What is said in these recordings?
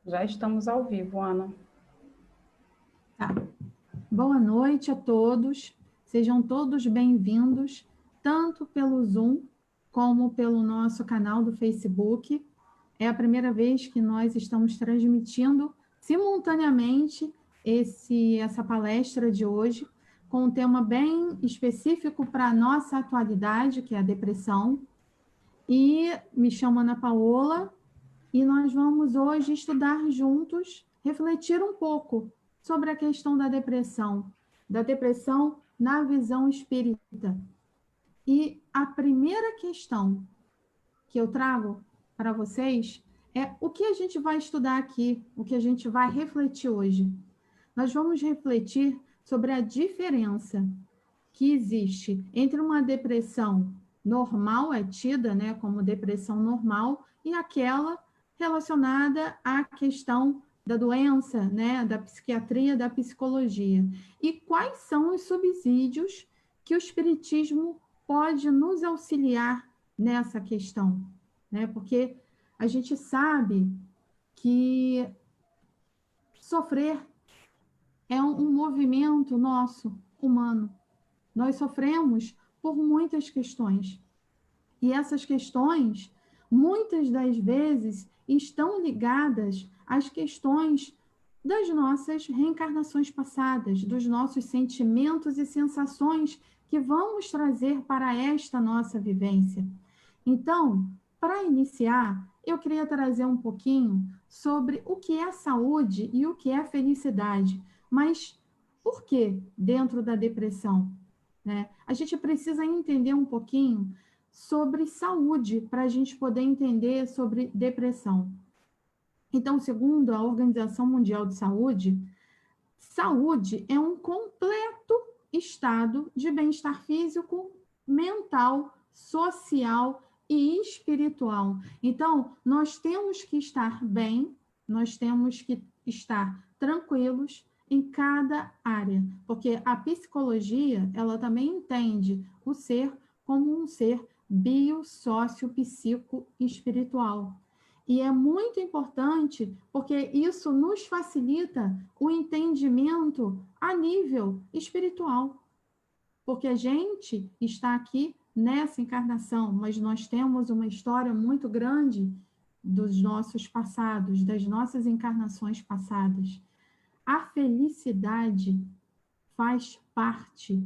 Já estamos ao vivo, Ana. Tá. Boa noite a todos. Sejam todos bem-vindos, tanto pelo Zoom como pelo nosso canal do Facebook. É a primeira vez que nós estamos transmitindo simultaneamente essa palestra de hoje, com um tema bem específico para a nossa atualidade, que é a depressão. E me chamo Ana Paola, e nós vamos hoje estudar juntos, refletir um pouco sobre a questão da depressão na visão espírita. E a primeira questão que eu trago para vocês é o que a gente vai estudar aqui, o que a gente vai refletir hoje. Nós vamos refletir sobre a diferença que existe entre uma depressão normal, é tida, né, como depressão normal, e aquela relacionada à questão da doença, né, da psiquiatria, da psicologia. E quais são os subsídios que o espiritismo pode nos auxiliar nessa questão, né? Porque a gente sabe que sofrer é um movimento nosso, humano. Nós sofremos por muitas questões. E essas questões, muitas das vezes, estão ligadas às questões das nossas reencarnações passadas, dos nossos sentimentos e sensações que vamos trazer para esta nossa vivência. Então, para iniciar, eu queria trazer um pouquinho sobre o que é saúde e o que é felicidade. Mas por que dentro da depressão? Né? A gente precisa entender um pouquinho sobre saúde para a gente poder entender sobre depressão. Então, segundo a Organização Mundial de Saúde, saúde é um completo estado de bem-estar físico, mental, social e espiritual. Então, nós temos que estar bem, nós temos que estar tranquilos em cada área, porque a psicologia, ela também entende o ser como um ser biossocio-psico-espiritual. E é muito importante porque isso nos facilita o entendimento a nível espiritual. Porque a gente está aqui nessa encarnação, mas nós temos uma história muito grande dos nossos passados, das nossas encarnações passadas. A felicidade faz parte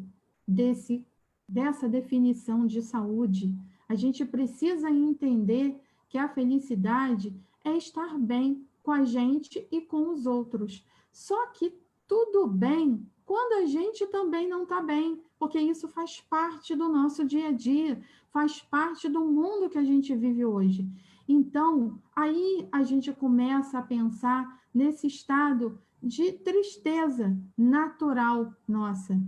dessa definição de saúde. A gente precisa entender que a felicidade é estar bem com a gente e com os outros. Só que tudo bem quando a gente também não está bem, porque isso faz parte do nosso dia a dia, faz parte do mundo que a gente vive hoje. Então, aí a gente começa a pensar nesse estado de tristeza natural nossa.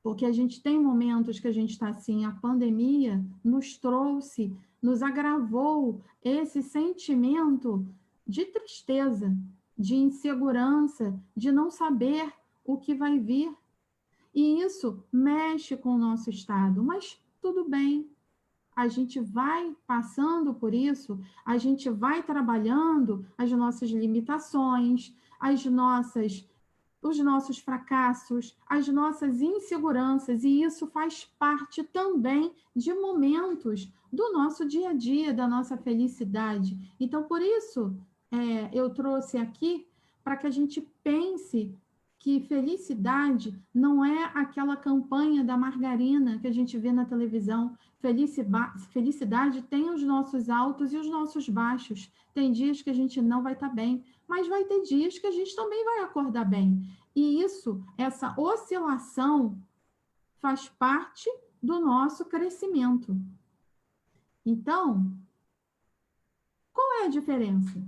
Porque a gente tem momentos que a gente está assim, a pandemia nos trouxe, nos agravou esse sentimento de tristeza, de insegurança, de não saber o que vai vir. E isso mexe com o nosso estado, mas tudo bem, a gente vai passando por isso, a gente vai trabalhando as nossas limitações, os nossos fracassos, as nossas inseguranças, e isso faz parte também de momentos do nosso dia a dia, da nossa felicidade. Então, por isso, eu trouxe aqui para que a gente pense que felicidade não é aquela campanha da margarina que a gente vê na televisão. Felicidade tem os nossos altos e os nossos baixos. Tem dias que a gente não vai estar bem, mas vai ter dias que a gente também vai acordar bem. E isso, essa oscilação, faz parte do nosso crescimento. Então, qual é a diferença?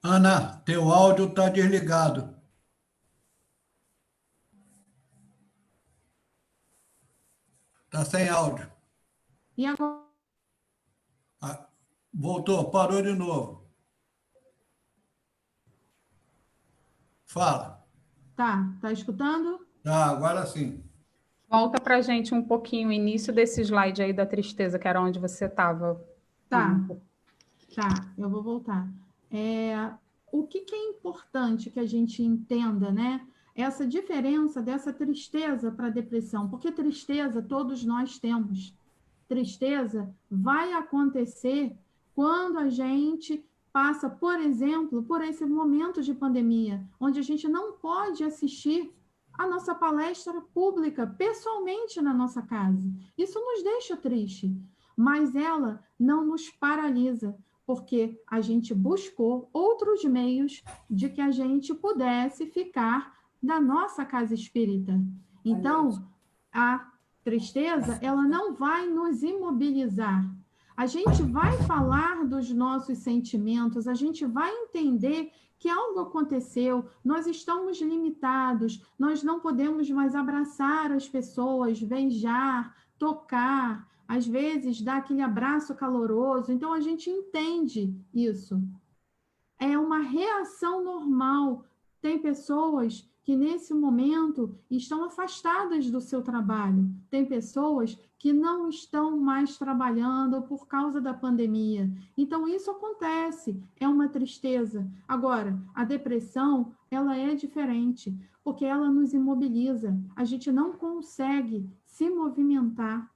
Ana, teu áudio está desligado. Está sem áudio. E agora? Ah, voltou, parou de novo. Fala. Tá escutando? Tá, agora sim. Volta para a gente um pouquinho o início desse slide aí da tristeza, que era onde você estava. Tá, eu vou voltar. O que é importante que a gente entenda, né? Essa diferença dessa tristeza para a depressão, porque tristeza todos nós temos. Tristeza vai acontecer quando a gente passa, por exemplo, por esse momento de pandemia, onde a gente não pode assistir a nossa palestra pública pessoalmente na nossa casa. Isso nos deixa triste, mas ela não nos paralisa, porque a gente buscou outros meios de que a gente pudesse ficar na nossa casa espírita. Então, a tristeza, ela não vai nos imobilizar. A gente vai falar dos nossos sentimentos, a gente vai entender que algo aconteceu, nós estamos limitados, nós não podemos mais abraçar as pessoas, beijar, tocar, às vezes dar aquele abraço caloroso. Então a gente entende isso. É uma reação normal. Tem pessoas que nesse momento estão afastadas do seu trabalho. Tem pessoas que não estão mais trabalhando por causa da pandemia. Então isso acontece, é uma tristeza. Agora, a depressão, ela é diferente, porque ela nos imobiliza. A gente não consegue se movimentar.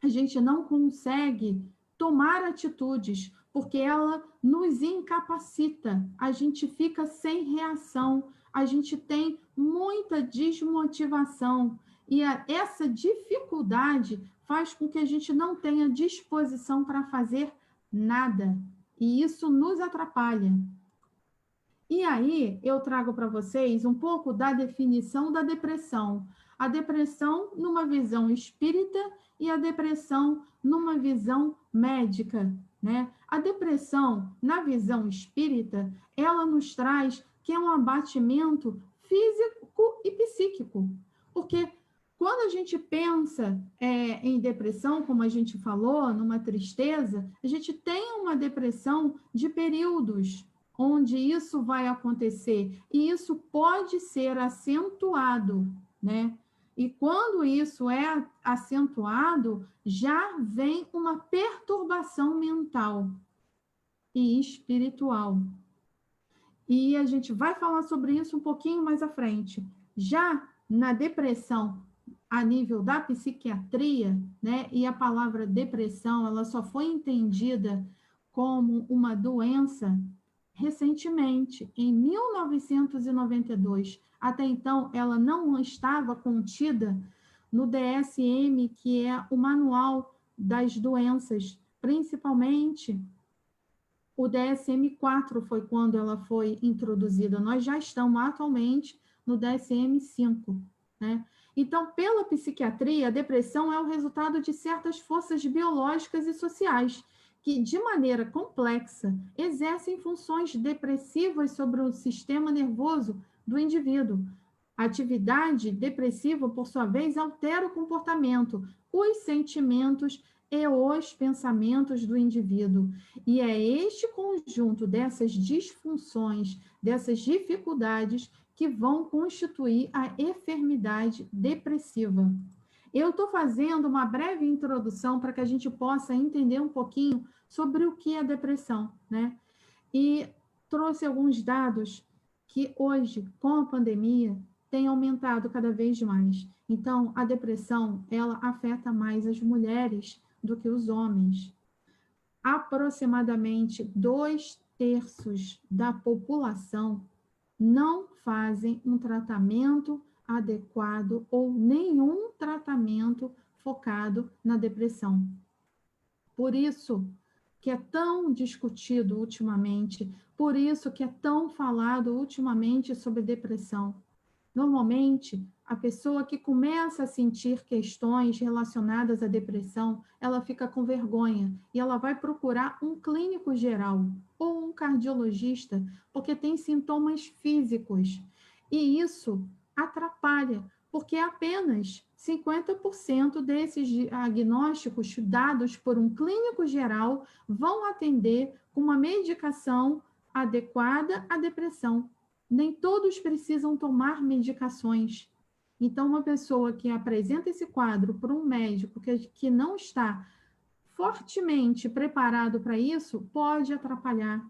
A gente não consegue tomar atitudes, porque ela nos incapacita, a gente fica sem reação, a gente tem muita desmotivação, e essa dificuldade faz com que a gente não tenha disposição para fazer nada, e isso nos atrapalha. E aí, eu trago para vocês um pouco da definição da depressão. A depressão numa visão espírita e a depressão numa visão médica, né? A depressão, na visão espírita, ela nos traz que é um abatimento físico e psíquico. Porque quando a gente pensa em depressão, como a gente falou, numa tristeza, a gente tem uma depressão de períodos, onde isso vai acontecer, e isso pode ser acentuado, né? E quando isso é acentuado, já vem uma perturbação mental e espiritual. E a gente vai falar sobre isso um pouquinho mais à frente. Já na depressão, a nível da psiquiatria, né? E a palavra depressão, ela só foi entendida como uma doença recentemente, em 1992. Até então, ela não estava contida no DSM, que é o Manual das Doenças, principalmente o DSM-4 foi quando ela foi introduzida. Nós já estamos atualmente no DSM-5, né? Então, pela psiquiatria, a depressão é o resultado de certas forças biológicas e sociais que, de maneira complexa, exercem funções depressivas sobre o sistema nervoso do indivíduo. A atividade depressiva, por sua vez, altera o comportamento, os sentimentos e os pensamentos do indivíduo. E é este conjunto dessas disfunções, dessas dificuldades, que vão constituir a enfermidade depressiva. Eu estou fazendo uma breve introdução para que a gente possa entender um pouquinho sobre o que é depressão, né? E trouxe alguns dados que hoje, com a pandemia, tem aumentado cada vez mais. Então, a depressão, ela afeta mais as mulheres do que os homens. Aproximadamente 2/3 da população não fazem um tratamento adequado ou nenhum tratamento focado na depressão. Por isso que é tão discutido ultimamente, por isso que é tão falado ultimamente sobre depressão. Normalmente, a pessoa que começa a sentir questões relacionadas à depressão, ela fica com vergonha e ela vai procurar um clínico geral ou um cardiologista, porque tem sintomas físicos. E isso atrapalha, porque apenas 50% desses diagnósticos dados por um clínico geral vão atender com uma medicação adequada à depressão. Nem todos precisam tomar medicações. Então, uma pessoa que apresenta esse quadro para um médico que não está fortemente preparado para isso, pode atrapalhar.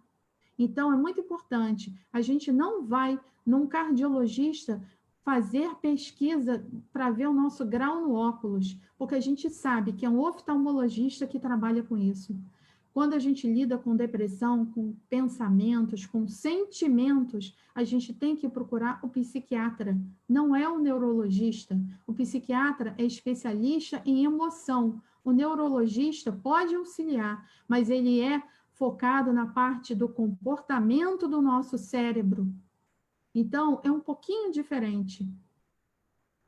Então, é muito importante. A gente não vai num cardiologista fazer pesquisa para ver o nosso grau no óculos, porque a gente sabe que é um oftalmologista que trabalha com isso. Quando a gente lida com depressão, com pensamentos, com sentimentos, a gente tem que procurar o psiquiatra, não é o neurologista. O psiquiatra é especialista em emoção. O neurologista pode auxiliar, mas ele é focado na parte do comportamento do nosso cérebro. Então, é um pouquinho diferente.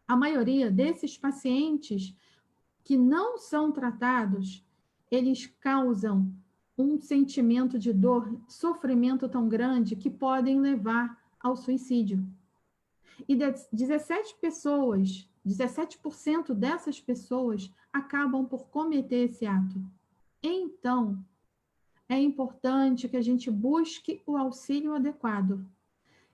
A maioria desses pacientes que não são tratados, eles causam um sentimento de dor, sofrimento tão grande que podem levar ao suicídio. E 17% dessas pessoas acabam por cometer esse ato. Então, é importante que a gente busque o auxílio adequado.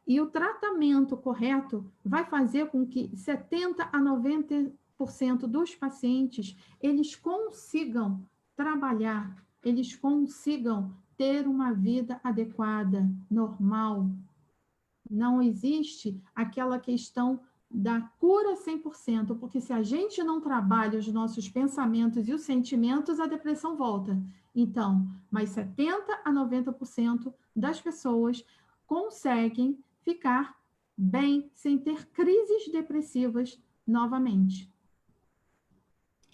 E o tratamento correto vai fazer com que 70% a 90% dos pacientes, eles consigam trabalhar, eles consigam ter uma vida adequada, normal. Não existe aquela questão da cura 100%, porque se a gente não trabalha os nossos pensamentos e os sentimentos, a depressão volta. Então, mas 70% a 90% das pessoas conseguem ficar bem sem ter crises depressivas novamente.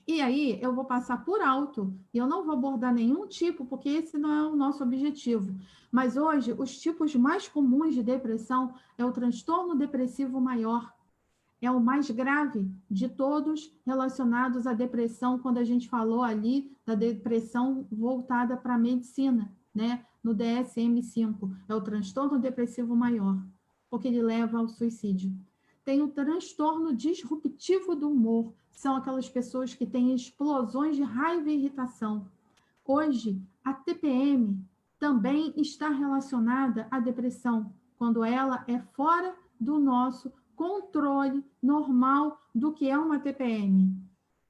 E aí, eu vou passar por alto, e eu não vou abordar nenhum tipo, porque esse não é o nosso objetivo. Mas hoje, os tipos mais comuns de depressão é o transtorno depressivo maior, é o mais grave de todos relacionados à depressão, quando a gente falou ali da depressão voltada para a medicina, né? No DSM-5, é o transtorno depressivo maior, porque ele leva ao suicídio. Tem o transtorno disruptivo do humor, são aquelas pessoas que têm explosões de raiva e irritação. Hoje, a TPM também está relacionada à depressão, quando ela é fora do nosso controle normal do que é uma TPM.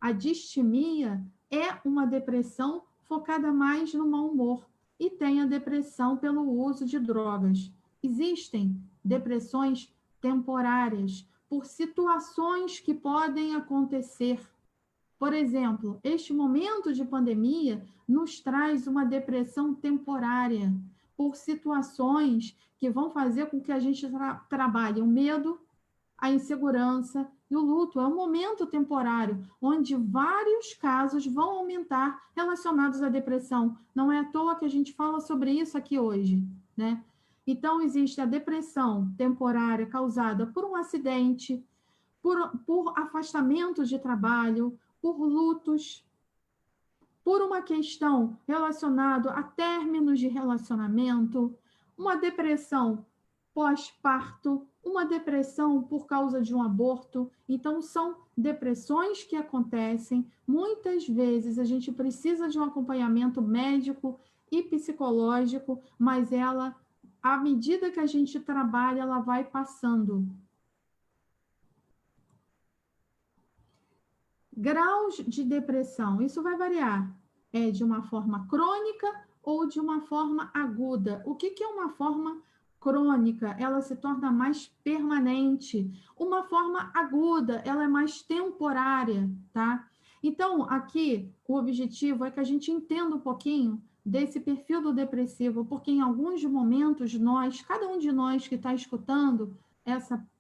A distimia é uma depressão focada mais no mau humor e tem a depressão pelo uso de drogas. Existem depressões temporárias por situações que podem acontecer. Por exemplo, este momento de pandemia nos traz uma depressão temporária por situações que vão fazer com que a gente trabalhe o medo, a insegurança e o luto. É um momento temporário, onde vários casos vão aumentar relacionados à depressão. Não é à toa que a gente fala sobre isso aqui hoje, né? Então, existe a depressão temporária causada por um acidente, por afastamento de trabalho, por lutos, por uma questão relacionada a términos de relacionamento, uma depressão pós-parto, uma depressão por causa de um aborto. Então, são depressões que acontecem. Muitas vezes a gente precisa de um acompanhamento médico e psicológico, mas ela, à medida que a gente trabalha, ela vai passando. Graus de depressão, isso vai variar. É de uma forma crônica ou de uma forma aguda. O que é uma forma crônica? Ela se torna mais permanente. Uma forma aguda, ela é mais temporária, tá? Então, aqui, o objetivo é que a gente entenda um pouquinho desse perfil do depressivo, porque em alguns momentos nós, cada um de nós que está escutando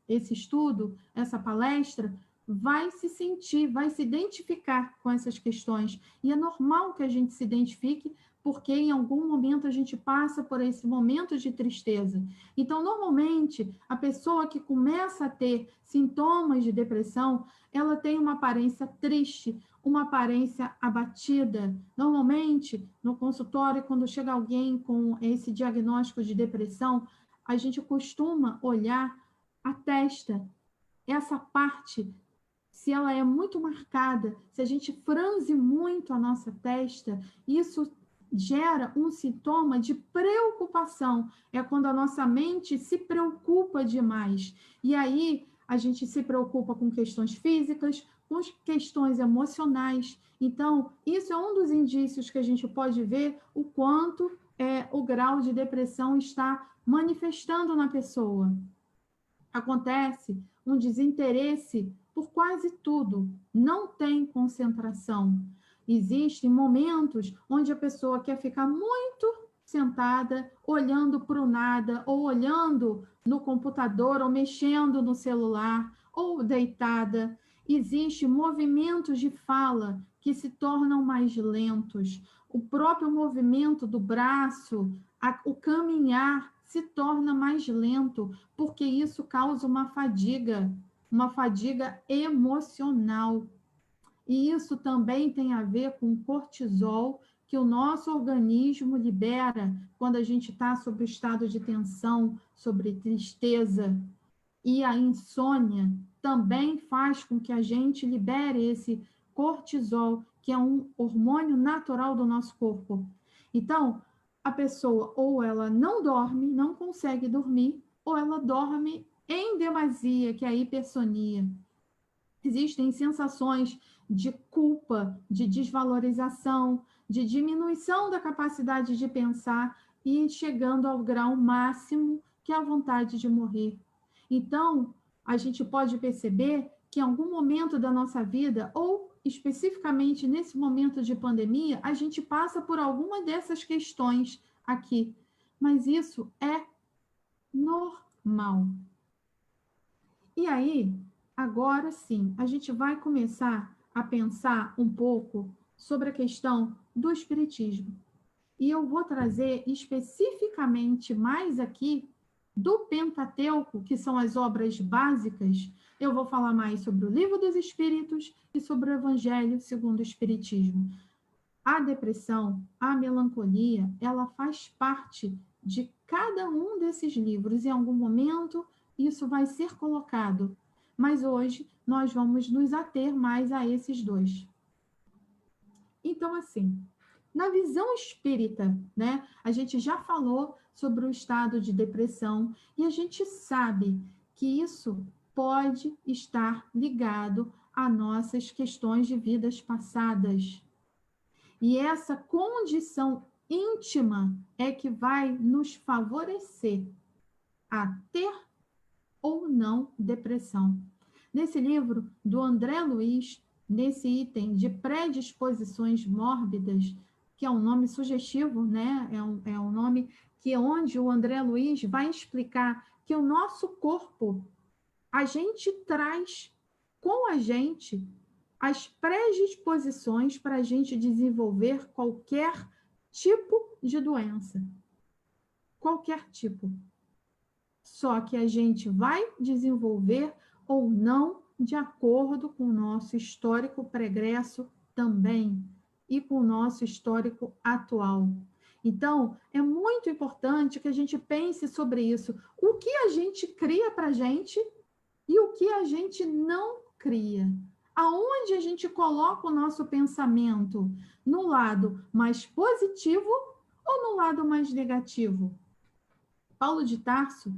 esse estudo, essa palestra, vai se sentir, vai se identificar com essas questões. E é normal que a gente se identifique, porque em algum momento a gente passa por esse momento de tristeza. Então, normalmente, a pessoa que começa a ter sintomas de depressão, ela tem uma aparência triste, uma aparência abatida. Normalmente, no consultório, quando chega alguém com esse diagnóstico de depressão, a gente costuma olhar a testa, essa parte, se ela é muito marcada, se a gente franze muito a nossa testa, isso gera um sintoma de preocupação. É quando a nossa mente se preocupa demais. E aí a gente se preocupa com questões físicas, com questões emocionais. Então, isso é um dos indícios que a gente pode ver o quanto o grau de depressão está manifestando na pessoa. Acontece um desinteresse por quase tudo, não tem concentração. Existem momentos onde a pessoa quer ficar muito sentada, olhando para o nada, ou olhando no computador, ou mexendo no celular, ou deitada. Existem movimentos de fala que se tornam mais lentos. O próprio movimento do braço, o caminhar se torna mais lento, porque isso causa uma fadiga emocional. E isso também tem a ver com o cortisol, que o nosso organismo libera quando a gente está sob o estado de tensão, sobre tristeza. E a insônia também faz com que a gente libere esse cortisol, que é um hormônio natural do nosso corpo. Então, a pessoa ou ela não dorme, não consegue dormir, ou ela dorme em demasia, que é a hipersonia. Existem sensações de culpa, de desvalorização, de diminuição da capacidade de pensar e chegando ao grau máximo, que é a vontade de morrer. Então, a gente pode perceber que em algum momento da nossa vida, ou especificamente nesse momento de pandemia, a gente passa por alguma dessas questões aqui. Mas isso é normal. E aí, agora sim, a gente vai começar a pensar um pouco sobre a questão do espiritismo. E eu vou trazer especificamente mais aqui do Pentateuco, que são as obras básicas. Eu vou falar mais sobre o Livro dos Espíritos e sobre o Evangelho segundo o Espiritismo. A depressão, a melancolia, ela faz parte de cada um desses livros. Em algum momento, isso vai ser colocado. Mas hoje, nós vamos nos ater mais a esses dois. Então, assim, na visão espírita, né, a gente já falou sobre o estado de depressão e a gente sabe que isso pode estar ligado a nossas questões de vidas passadas. E essa condição íntima é que vai nos favorecer a ter ou não depressão. Nesse livro do André Luiz, nesse item de predisposições mórbidas, que é um nome sugestivo, né? É um nome que é onde o André Luiz vai explicar que o nosso corpo, a gente traz com a gente as predisposições para a gente desenvolver qualquer tipo de doença. Qualquer tipo. Só que a gente vai desenvolver ou não de acordo com o nosso histórico pregresso também e com o nosso histórico atual. Então, é muito importante que a gente pense sobre isso. O que a gente cria para a gente e o que a gente não cria. Aonde a gente coloca o nosso pensamento? No lado mais positivo ou no lado mais negativo? Paulo de Tarso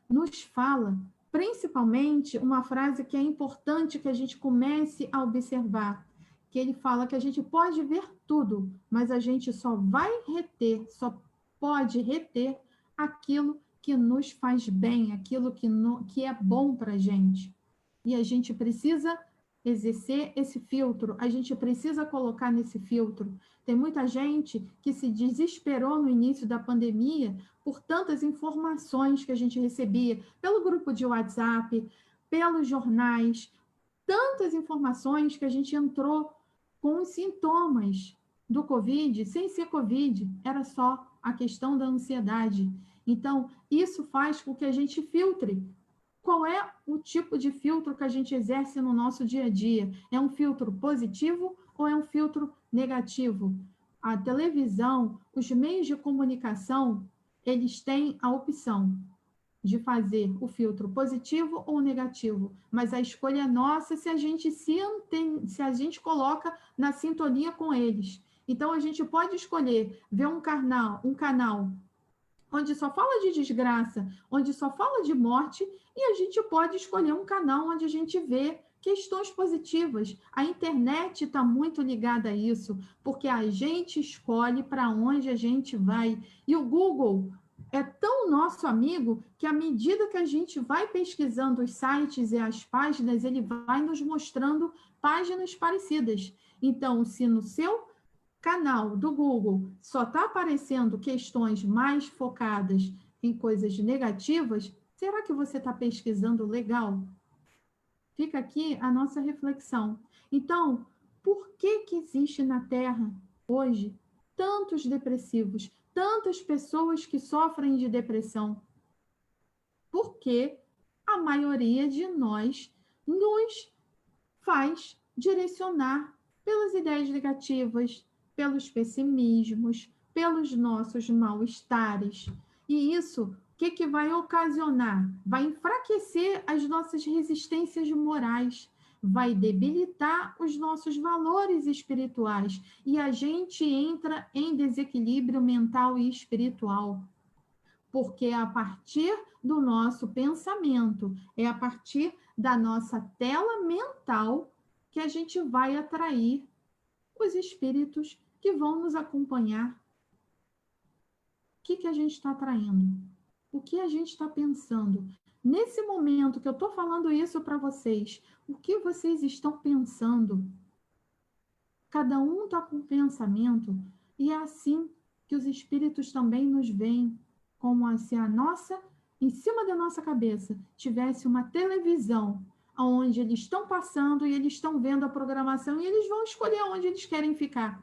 nos fala, principalmente, uma frase que é importante que a gente comece a observar, que ele fala que a gente pode ver tudo, mas a gente só vai reter, só pode reter aquilo que nos faz bem, aquilo que é bom para a gente. E a gente precisa exercer esse filtro, a gente precisa colocar nesse filtro. Tem muita gente que se desesperou no início da pandemia por tantas informações que a gente recebia pelo grupo de WhatsApp, pelos jornais, tantas informações que a gente entrou com os sintomas do Covid, sem ser Covid, era só a questão da ansiedade. Então, isso faz com que a gente filtre. Qual é o tipo de filtro que a gente exerce no nosso dia a dia? É um filtro positivo ou é um filtro negativo? A televisão, os meios de comunicação, eles têm a opção de fazer o filtro positivo ou negativo, mas a escolha é nossa se a gente se a gente coloca na sintonia com eles. Então a gente pode escolher ver um canal onde só fala de desgraça, onde só fala de morte, e a gente pode escolher um canal onde a gente vê questões positivas. A internet está muito ligada a isso, porque a gente escolhe para onde a gente vai. E o Google é tão nosso amigo que, à medida que a gente vai pesquisando os sites e as páginas, ele vai nos mostrando páginas parecidas. Então, se no seu canal do Google só está aparecendo questões mais focadas em coisas negativas, será que você está pesquisando legal? Fica aqui a nossa reflexão. Então, por que existe na Terra, hoje, tantos depressivos, tantas pessoas que sofrem de depressão? Porque a maioria de nós nos faz direcionar pelas ideias negativas, pelos pessimismos, pelos nossos mal-estares. E isso, o que vai ocasionar? Vai enfraquecer as nossas resistências morais, vai debilitar os nossos valores espirituais e a gente entra em desequilíbrio mental e espiritual. Porque é a partir do nosso pensamento, é a partir da nossa tela mental que a gente vai atrair os espíritos que vão nos acompanhar. O que a gente está atraindo? O que a gente está pensando? Nesse momento que eu estou falando isso para vocês, o que vocês estão pensando? Cada um está com um pensamento, e é assim que os espíritos também nos veem, como se a nossa, em cima da nossa cabeça, tivesse uma televisão, onde eles estão passando e eles estão vendo a programação e eles vão escolher onde eles querem ficar.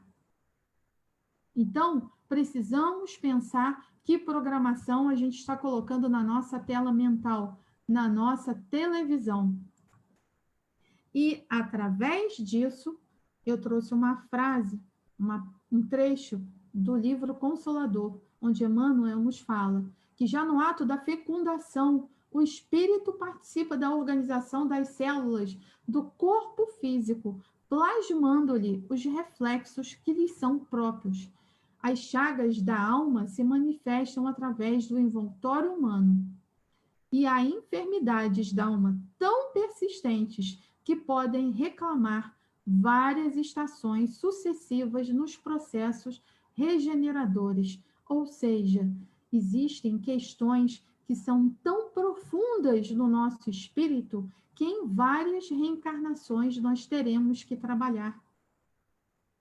Então, precisamos pensar que programação a gente está colocando na nossa tela mental, na nossa televisão. E, através disso, eu trouxe uma frase, um trecho do livro Consolador, onde Emmanuel nos fala que já no ato da fecundação, o espírito participa da organização das células do corpo físico, plasmando-lhe os reflexos que lhes são próprios. As chagas da alma se manifestam através do envoltório humano. E há enfermidades da alma tão persistentes que podem reclamar várias estações sucessivas nos processos regeneradores, ou seja, existem questões que são tão profundas no nosso espírito que em várias reencarnações nós teremos que trabalhar.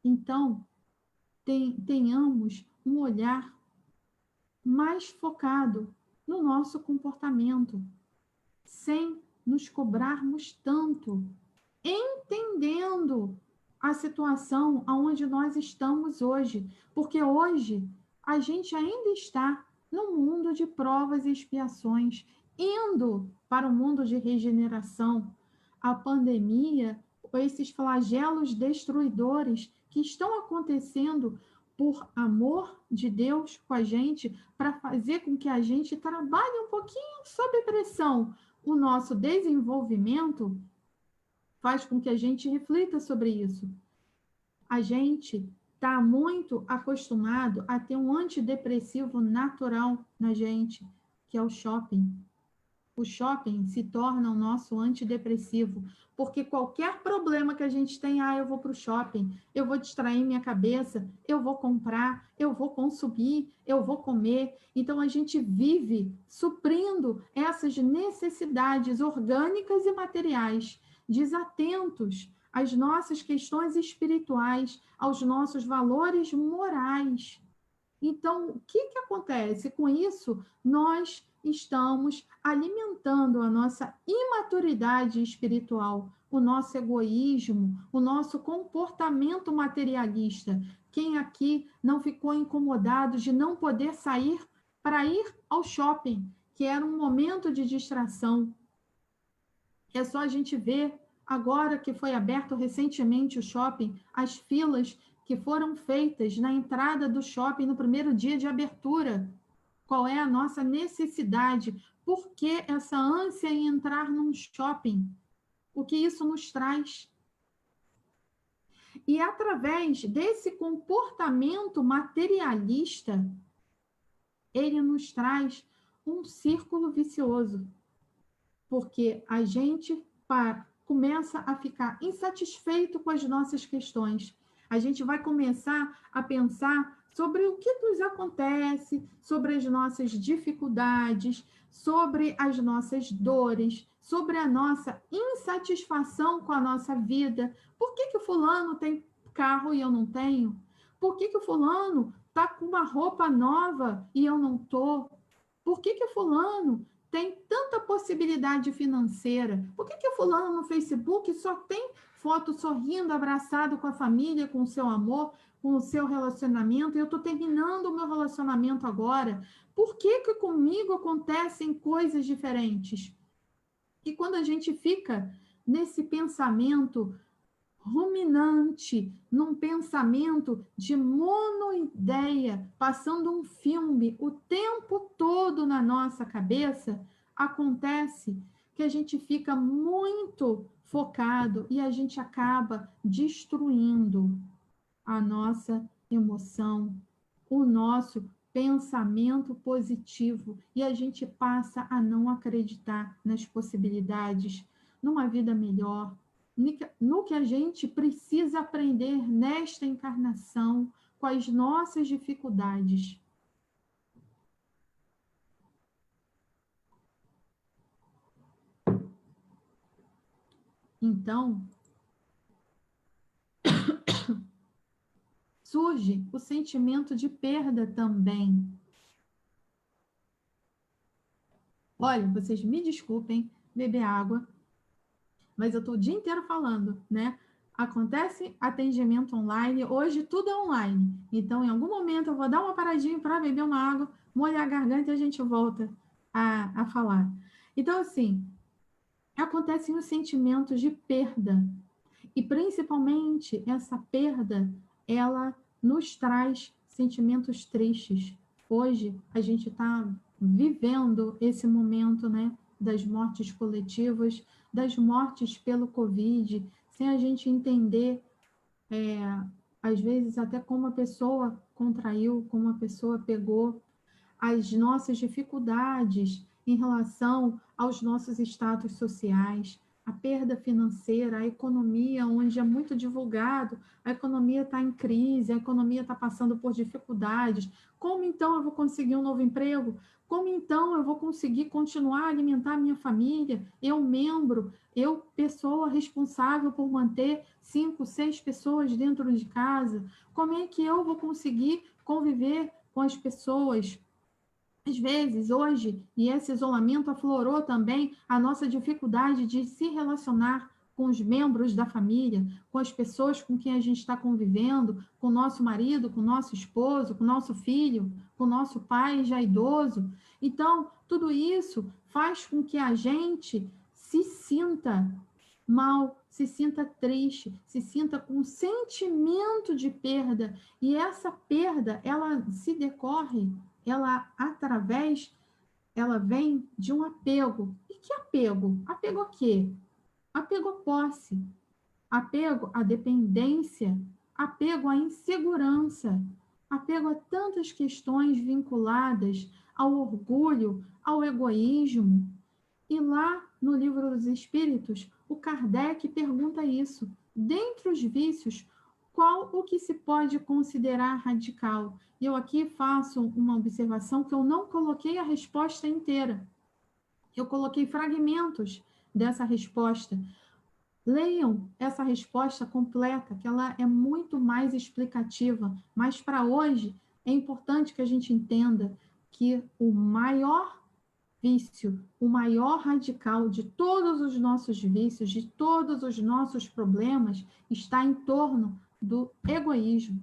Então, tenhamos um olhar mais focado no nosso comportamento, sem nos cobrarmos tanto, entendendo a situação onde nós estamos hoje, porque hoje a gente ainda está no mundo de provas e expiações, indo para o mundo de regeneração. A pandemia, esses flagelos destruidores que estão acontecendo por amor de Deus com a gente, para fazer com que a gente trabalhe um pouquinho sob pressão. O nosso desenvolvimento faz com que a gente reflita sobre isso. A gente está muito acostumado a ter um antidepressivo natural na gente, que é o shopping. O shopping se torna o nosso antidepressivo, porque qualquer problema que a gente tem, eu vou para o shopping, eu vou distrair minha cabeça, eu vou comprar, eu vou consumir, eu vou comer. Então, a gente vive suprindo essas necessidades orgânicas e materiais, desatentos às nossas questões espirituais, aos nossos valores morais. Então, o que acontece? Com isso, nós estamos alimentando a nossa imaturidade espiritual, o nosso egoísmo, o nosso comportamento materialista. Quem aqui não ficou incomodado de não poder sair para ir ao shopping, que era um momento de distração? É só a gente ver, agora que foi aberto recentemente o shopping, as filas que foram feitas na entrada do shopping no primeiro dia de abertura. Qual é a nossa necessidade? Por que essa ânsia em entrar num shopping? O que isso nos traz? E através desse comportamento materialista, ele nos traz um círculo vicioso, porque a gente começa a ficar insatisfeito com as nossas questões. A gente vai começar a pensar sobre o que nos acontece, sobre as nossas dificuldades, sobre as nossas dores, sobre a nossa insatisfação com a nossa vida. Por que o fulano tem carro e eu não tenho? Por que o fulano está com uma roupa nova e eu não estou? Por que o fulano tem tanta possibilidade financeira? Por que o fulano no Facebook só tem foto sorrindo, abraçado com a família, com o seu amor, com o seu relacionamento, e eu estou terminando o meu relacionamento agora? Por que comigo acontecem coisas diferentes? E quando a gente fica nesse pensamento ruminante, num pensamento de monoideia, passando um filme o tempo todo na nossa cabeça, acontece que a gente fica muito focado e a gente acaba destruindo a nossa emoção, o nosso pensamento positivo, e a gente passa a não acreditar nas possibilidades, numa vida melhor, no que a gente precisa aprender nesta encarnação, com as nossas dificuldades. Então, surge o sentimento de perda também. Olha, vocês me desculpem beber água, mas eu estou o dia inteiro falando, né? Acontece atendimento online, hoje tudo é online. Então, em algum momento, eu vou dar uma paradinha para beber uma água, molhar a garganta e a gente volta a falar. Então, assim, acontecem os sentimentos de perda. E, principalmente, essa perda, ela nos traz sentimentos tristes. Hoje, a gente está vivendo esse momento, né, das mortes coletivas, das mortes pelo Covid, sem a gente entender, às vezes, até como a pessoa contraiu, como a pessoa pegou, as nossas dificuldades em relação aos nossos status sociais, a perda financeira, a economia, onde é muito divulgado, a economia está em crise, a economia está passando por dificuldades. Como então eu vou conseguir um novo emprego? Como então eu vou conseguir continuar a alimentar a minha família? Eu, membro, eu, pessoa responsável por manter 5, 6 pessoas dentro de casa, como é que eu vou conseguir conviver com as pessoas? Às vezes, hoje, e esse isolamento aflorou também a nossa dificuldade de se relacionar com os membros da família, com as pessoas com quem a gente está convivendo, com o nosso marido, com o nosso esposo, com o nosso filho, com o nosso pai já idoso. Então, tudo isso faz com que a gente se sinta mal, se sinta triste, se sinta com um sentimento de perda. E essa perda, ela se decorre, ela vem de um apego. E que apego? Apego a quê? Apego à posse, apego à dependência, apego à insegurança, apego a tantas questões vinculadas ao orgulho, ao egoísmo. E lá no Livro dos Espíritos, o Kardec pergunta isso. Dentre os vícios, qual o que se pode considerar radical? E eu aqui faço uma observação que eu não coloquei a resposta inteira. Eu coloquei fragmentos dessa resposta. Leiam essa resposta completa, que ela é muito mais explicativa. Mas para hoje, é importante que a gente entenda que o maior vício, o maior radical de todos os nossos vícios, de todos os nossos problemas, está em torno do egoísmo.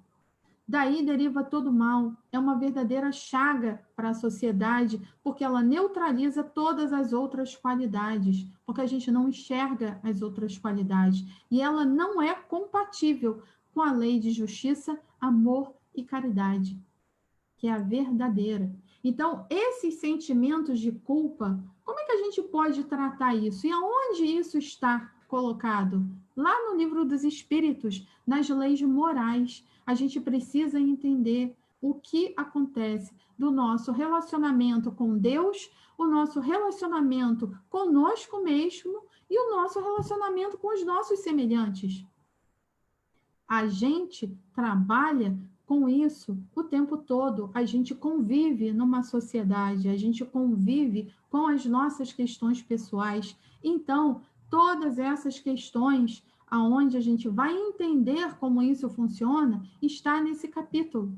Daí deriva todo o mal. É uma verdadeira chaga para a sociedade, porque ela neutraliza todas as outras qualidades, porque a gente não enxerga as outras qualidades. E ela não é compatível com a lei de justiça, amor e caridade, que é a verdadeira. Então, esses sentimentos de culpa, como é que a gente pode tratar isso? E aonde isso está colocado? Lá no Livro dos Espíritos, nas leis morais. A gente precisa entender o que acontece do nosso relacionamento com Deus, o nosso relacionamento conosco mesmo e o nosso relacionamento com os nossos semelhantes. A gente trabalha com isso o tempo todo, a gente convive numa sociedade, a gente convive com as nossas questões pessoais. Então, todas essas questões aonde a gente vai entender como isso funciona, está nesse capítulo,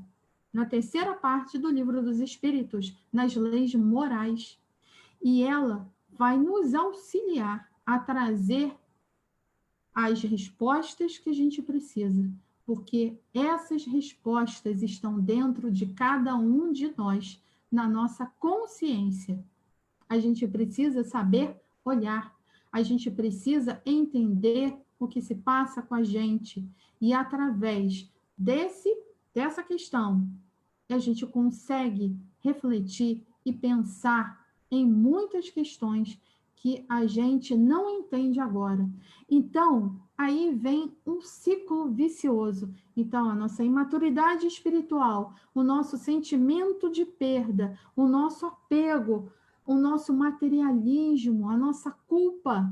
na terceira parte do Livro dos Espíritos, nas leis morais. E ela vai nos auxiliar a trazer as respostas que a gente precisa, porque essas respostas estão dentro de cada um de nós, na nossa consciência. A gente precisa saber olhar, a gente precisa entender o que se passa com a gente, e através dessa questão, a gente consegue refletir e pensar em muitas questões que a gente não entende agora. Então, aí vem um ciclo vicioso. Então, a nossa imaturidade espiritual, o nosso sentimento de perda, o nosso apego, o nosso materialismo, a nossa culpa,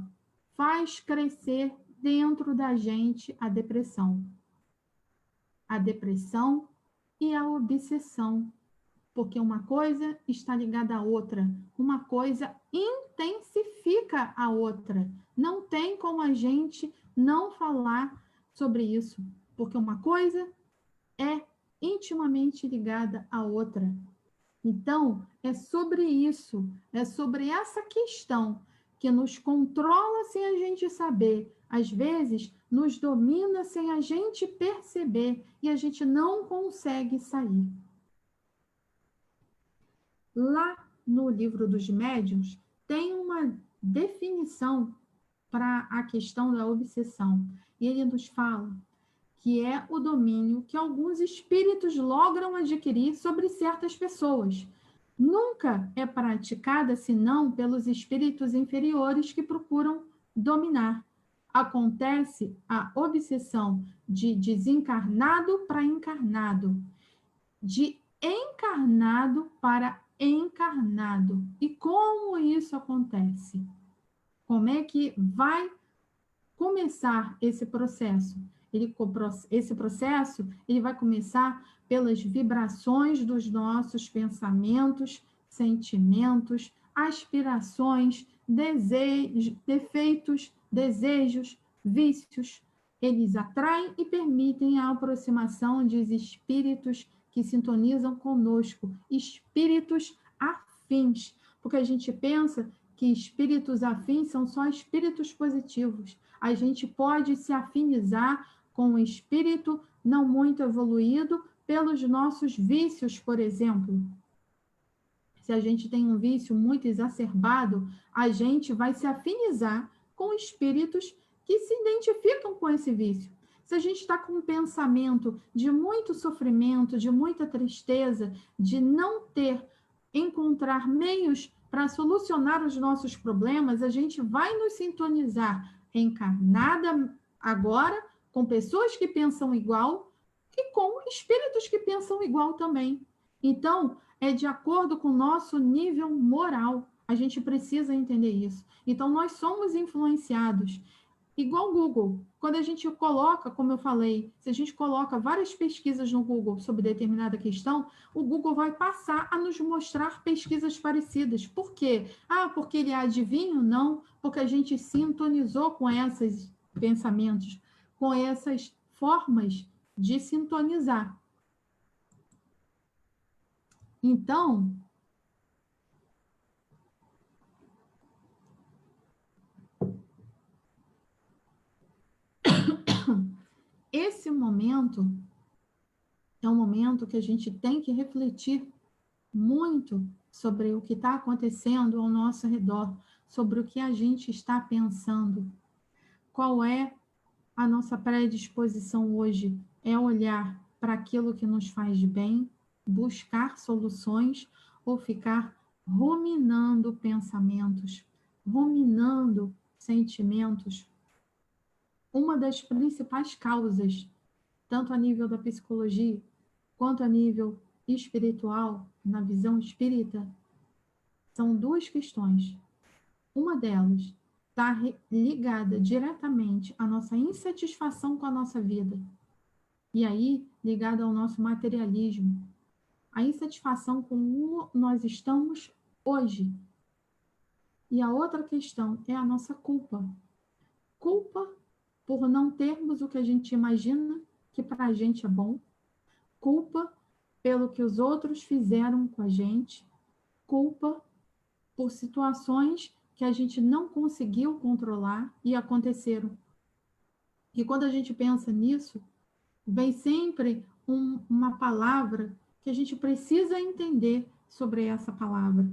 faz crescer dentro da gente a depressão. A depressão e a obsessão. Porque uma coisa está ligada à outra, uma coisa intensifica a outra. Não tem como a gente não falar sobre isso, porque uma coisa é intimamente ligada à outra. Então, é sobre isso, é sobre essa questão que nos controla sem a gente saber, às vezes nos domina sem a gente perceber e a gente não consegue sair. Lá no Livro dos Médiuns, tem uma definição para a questão da obsessão. E ele nos fala que é o domínio que alguns espíritos logram adquirir sobre certas pessoas. Nunca é praticada senão pelos espíritos inferiores que procuram dominar. Acontece a obsessão de desencarnado para encarnado, de encarnado para encarnado. E como isso acontece? Como é que vai começar esse processo? Esse processo ele vai começar pelas vibrações dos nossos pensamentos, sentimentos, aspirações, desejos, defeitos, desejos, vícios. Eles atraem e permitem a aproximação de espíritos que sintonizam conosco, espíritos afins, porque a gente pensa que espíritos afins são só espíritos positivos. A gente pode se afinizar com um espírito não muito evoluído pelos nossos vícios, por exemplo. Se a gente tem um vício muito exacerbado, a gente vai se afinizar com espíritos que se identificam com esse vício. Se a gente está com um pensamento de muito sofrimento, de muita tristeza, de não encontrar meios para solucionar os nossos problemas, a gente vai nos sintonizar encarnada agora com pessoas que pensam igual e com espíritos que pensam igual também. Então, é de acordo com o nosso nível moral. A gente precisa entender isso. Então, nós somos influenciados. Igual o Google. Quando a gente coloca, como eu falei, se a gente coloca várias pesquisas no Google sobre determinada questão, o Google vai passar a nos mostrar pesquisas parecidas. Por quê? Porque ele é adivinho? Não, porque a gente sintonizou com esses pensamentos, com essas formas de sintonizar. Então, esse momento é um momento que a gente tem que refletir muito sobre o que está acontecendo ao nosso redor, sobre o que a gente está pensando. Qual é a nossa predisposição hoje? É olhar para aquilo que nos faz bem, buscar soluções ou ficar ruminando pensamentos, ruminando sentimentos? Uma das principais causas, tanto a nível da psicologia, quanto a nível espiritual, na visão espírita, são duas questões. Uma delas está ligada diretamente à nossa insatisfação com a nossa vida. E aí, ligada ao nosso materialismo. A insatisfação com como nós estamos hoje. E a outra questão é a nossa culpa. Culpa por não termos o que a gente imagina que para a gente é bom. Culpa pelo que os outros fizeram com a gente. Culpa por situações que a gente não conseguiu controlar e aconteceram. E quando a gente pensa nisso, vem sempre uma palavra que a gente precisa entender sobre essa palavra.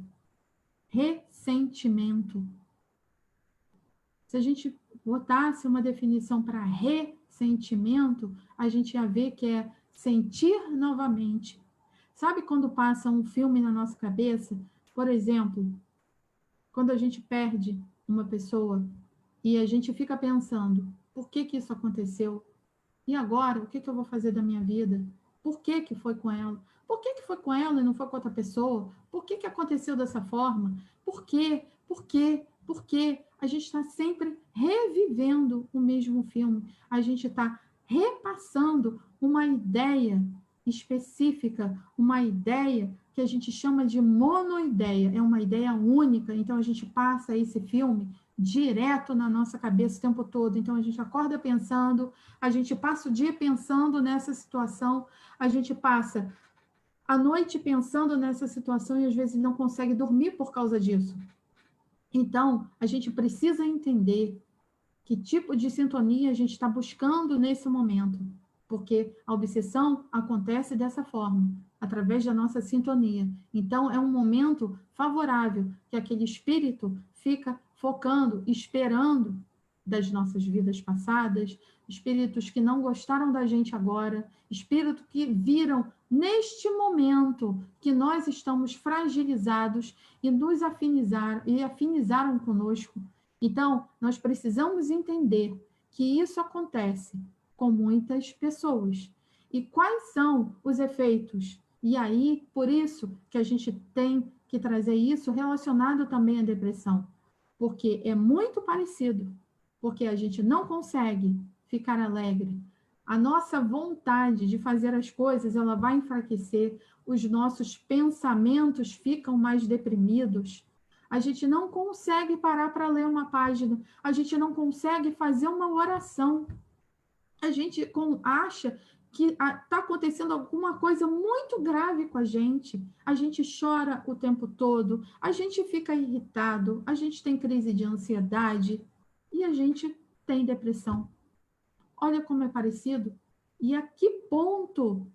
Ressentimento. Se a gente botasse uma definição para ressentimento, a gente ia ver que é sentir novamente. Sabe quando passa um filme na nossa cabeça? Por exemplo, quando a gente perde uma pessoa e a gente fica pensando, por que que isso aconteceu? E agora, o que que eu vou fazer da minha vida? Por que que foi com ela? Por que que foi com ela e não foi com outra pessoa? Por que que aconteceu dessa forma? Por quê? Por quê? Por quê? A gente está sempre revivendo o mesmo filme. A gente está repassando uma ideia específica, uma ideia que a gente chama de monoideia. É uma ideia única, então a gente passa esse filme direto na nossa cabeça o tempo todo. Então a gente acorda pensando, a gente passa o dia pensando nessa situação, a gente passa a noite pensando nessa situação e às vezes não consegue dormir por causa disso. Então, a gente precisa entender que tipo de sintonia a gente está buscando nesse momento, porque a obsessão acontece dessa forma, através da nossa sintonia. Então, é um momento favorável que aquele espírito fica focando, esperando das nossas vidas passadas, espíritos que não gostaram da gente agora, espíritos que viram neste momento que nós estamos fragilizados e nos afinizaram conosco. Então, nós precisamos entender que isso acontece com muitas pessoas. E quais são os efeitos? E aí, por isso que a gente tem que trazer isso relacionado também à depressão, porque é muito parecido, porque a gente não consegue ficar alegre. A nossa vontade de fazer as coisas, ela vai enfraquecer, os nossos pensamentos ficam mais deprimidos. A gente não consegue parar para ler uma página, a gente não consegue fazer uma oração. A gente acha que está acontecendo alguma coisa muito grave com a gente chora o tempo todo, a gente fica irritado, a gente tem crise de ansiedade e a gente tem depressão. Olha como é parecido. E a que ponto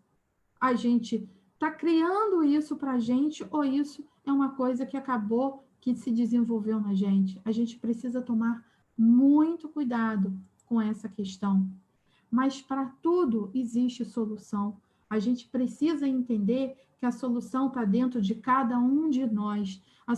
a gente está criando isso para a gente ou isso é uma coisa que acabou, que se desenvolveu na gente? A gente precisa tomar muito cuidado com essa questão. Mas para tudo existe solução. A gente precisa entender que a solução está dentro de cada um de nós. A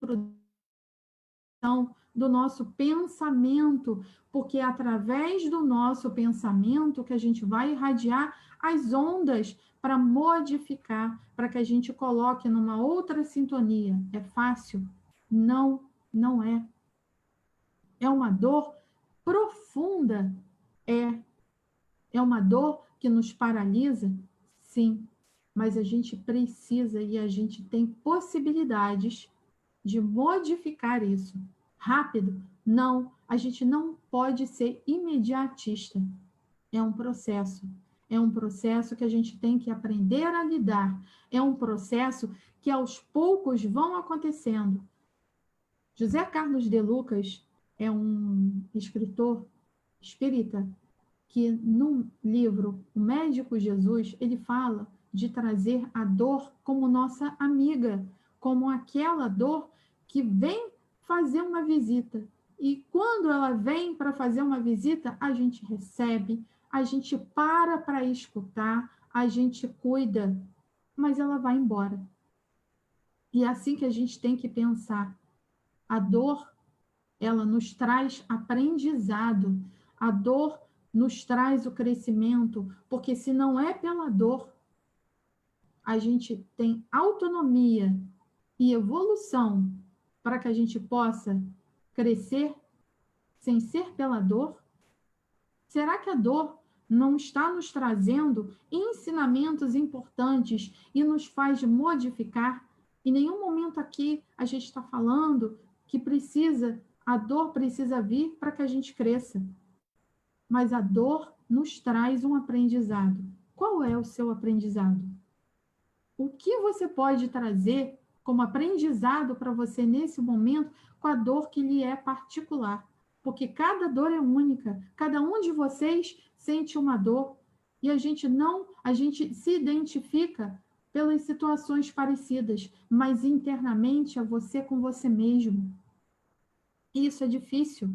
solução do nosso pensamento, porque é através do nosso pensamento que a gente vai irradiar as ondas para modificar, para que a gente coloque numa outra sintonia. É fácil? Não, não é. É uma dor profunda. É uma dor que nos paralisa? Sim, mas a gente precisa e a gente tem possibilidades de modificar isso. Rápido? Não, a gente não pode ser imediatista. É um processo. É um processo que a gente tem que aprender a lidar. É um processo que aos poucos vão acontecendo. José Carlos de Lucas é um escritor espírita que, no livro O Médico Jesus, ele fala de trazer a dor como nossa amiga, como aquela dor que vem fazer uma visita. E quando ela vem para fazer uma visita, a gente recebe, a gente para escutar, a gente cuida, mas ela vai embora. E é assim que a gente tem que pensar. A dor, ela nos traz aprendizado. A dor nos traz o crescimento, porque se não é pela dor, a gente tem autonomia e evolução para que a gente possa crescer sem ser pela dor? Será que a dor não está nos trazendo ensinamentos importantes e nos faz modificar? Em nenhum momento aqui a gente está falando que a dor precisa vir para que a gente cresça. Mas a dor nos traz um aprendizado. Qual é o seu aprendizado? O que você pode trazer como aprendizado para você nesse momento com a dor que lhe é particular? Porque cada dor é única, cada um de vocês sente uma dor e a gente se identifica pelas situações parecidas, mas internamente é você com você mesmo. E isso é difícil,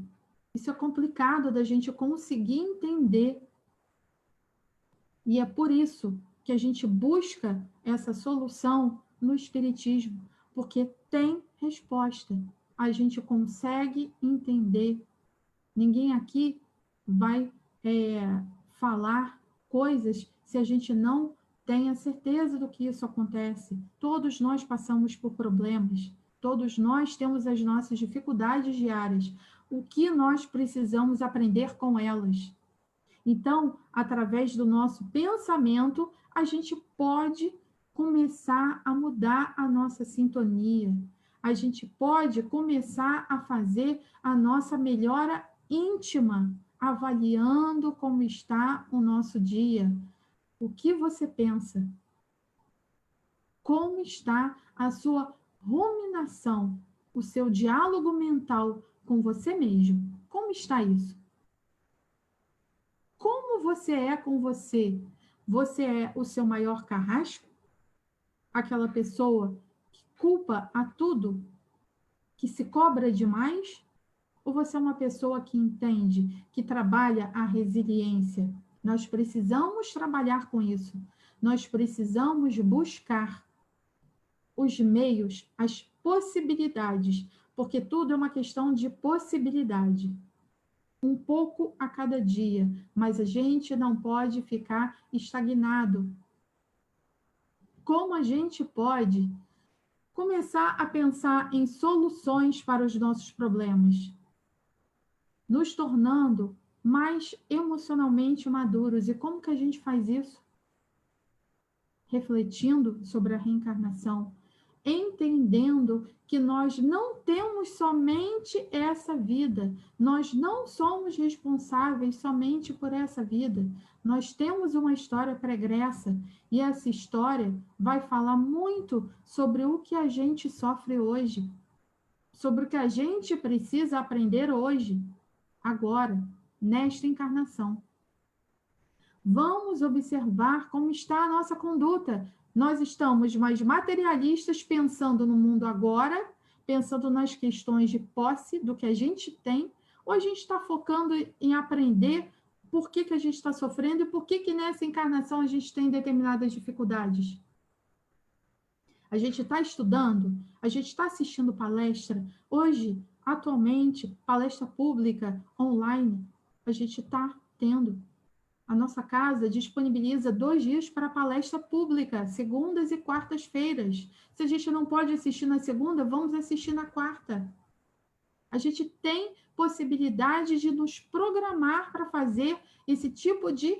isso é complicado da gente conseguir entender. E é por isso que a gente busca essa solução no Espiritismo, porque tem resposta. A gente consegue entender. Ninguém aqui vai falar coisas se a gente não tem a certeza do que isso acontece. Todos nós passamos por problemas, todos nós temos as nossas dificuldades diárias. O que nós precisamos aprender com elas? Então, através do nosso pensamento, a gente pode começar a mudar a nossa sintonia. A gente pode começar a fazer a nossa melhora íntima, avaliando como está o nosso dia. O que você pensa? Como está a sua ruminação, o seu diálogo mental com você mesmo? Como está isso? Como você é com você? Você é o seu maior carrasco? Aquela pessoa que culpa a tudo? Que se cobra demais? Ou você é uma pessoa que entende, que trabalha a resiliência? Nós precisamos trabalhar com isso. Nós precisamos buscar os meios, as possibilidades, porque tudo é uma questão de possibilidade. Um pouco a cada dia, mas a gente não pode ficar estagnado. Como a gente pode começar a pensar em soluções para os nossos problemas, nos tornando mais emocionalmente maduros? E como que a gente faz isso? Refletindo sobre a reencarnação, entendendo que nós não temos somente essa vida, nós não somos responsáveis somente por essa vida, nós temos uma história pregressa e essa história vai falar muito sobre o que a gente sofre hoje, sobre o que a gente precisa aprender hoje, agora, nesta encarnação. Vamos observar como está a nossa conduta. Nós estamos mais materialistas, pensando no mundo agora, pensando nas questões de posse do que a gente tem, ou a gente está focando em aprender por que a gente está sofrendo e por que nessa encarnação a gente tem determinadas dificuldades? A gente está estudando, a gente está assistindo palestra. Hoje, atualmente, palestra pública, online, a gente está tendo. A nossa casa disponibiliza 2 dias para palestra pública, segundas e quartas-feiras. Se a gente não pode assistir na segunda, vamos assistir na quarta. A gente tem possibilidade de nos programar para fazer esse tipo de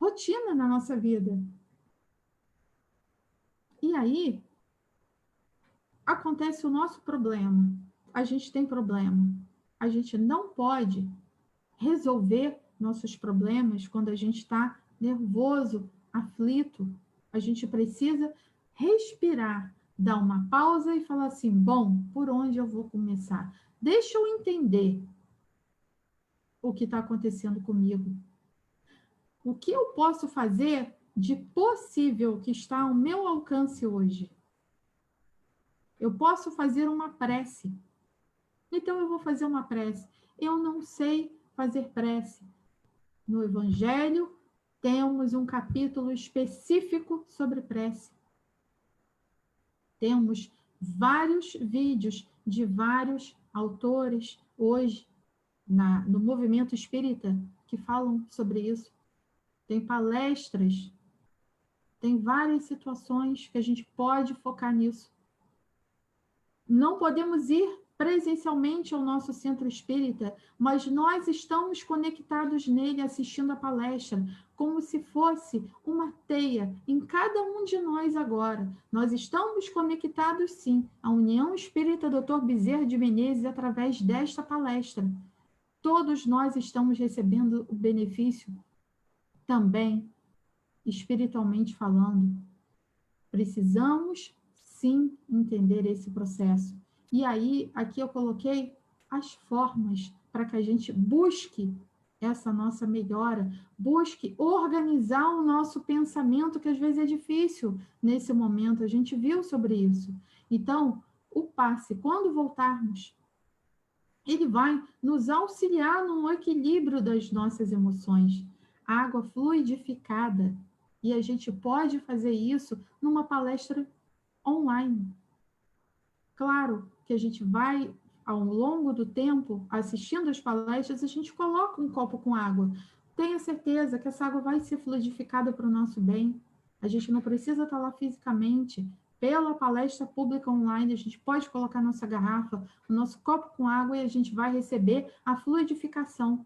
rotina na nossa vida. E aí, acontece o nosso problema. A gente tem problema. A gente não pode resolver nossos problemas quando a gente está nervoso, aflito, a gente precisa respirar, dar uma pausa e falar assim, bom, por onde eu vou começar? Deixa eu entender o que está acontecendo comigo. O que eu posso fazer de possível que está ao meu alcance hoje? Eu posso fazer uma prece. Então, eu vou fazer uma prece. Eu não sei fazer prece. No Evangelho, temos um capítulo específico sobre prece. Temos vários vídeos de vários autores hoje no movimento espírita que falam sobre isso. Tem palestras, tem várias situações que a gente pode focar nisso. Não podemos ir presencialmente ao nosso centro espírita, mas nós estamos conectados nele assistindo a palestra, como se fosse uma teia em cada um de nós agora. Nós estamos conectados, sim, à União Espírita Dr. Bezerra de Menezes através desta palestra. Todos nós estamos recebendo o benefício também, espiritualmente falando. Precisamos, sim, entender esse processo. E aí, aqui eu coloquei as formas para que a gente busque essa nossa melhora, busque organizar o nosso pensamento, que às vezes é difícil nesse momento, a gente viu sobre isso. Então, o passe, quando voltarmos, ele vai nos auxiliar no equilíbrio das nossas emoções. Água fluidificada. E a gente pode fazer isso numa palestra online. Claro que a gente vai, ao longo do tempo, assistindo as palestras, a gente coloca um copo com água. Tenha certeza que essa água vai ser fluidificada para o nosso bem. A gente não precisa estar lá fisicamente. Pela palestra pública online, a gente pode colocar nossa garrafa, o nosso copo com água e a gente vai receber a fluidificação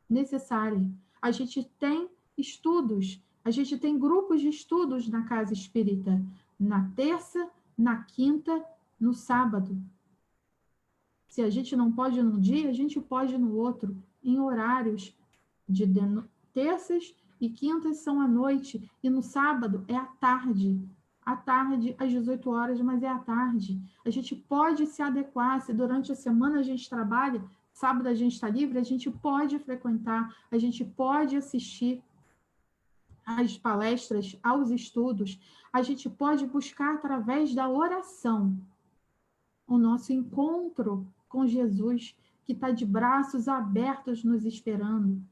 necessária. A gente tem estudos, a gente tem grupos de estudos na Casa Espírita, na terça, na quinta, no sábado. Se a gente não pode num dia, a gente pode no outro, em horários de terças e quintas são à noite, e no sábado é à tarde. À tarde, às 18 horas, mas é à tarde. A gente pode se adequar, se durante a semana a gente trabalha, sábado a gente está livre, a gente pode frequentar, a gente pode assistir às palestras, aos estudos, a gente pode buscar através da oração o nosso encontro com Jesus, que está de braços abertos nos esperando.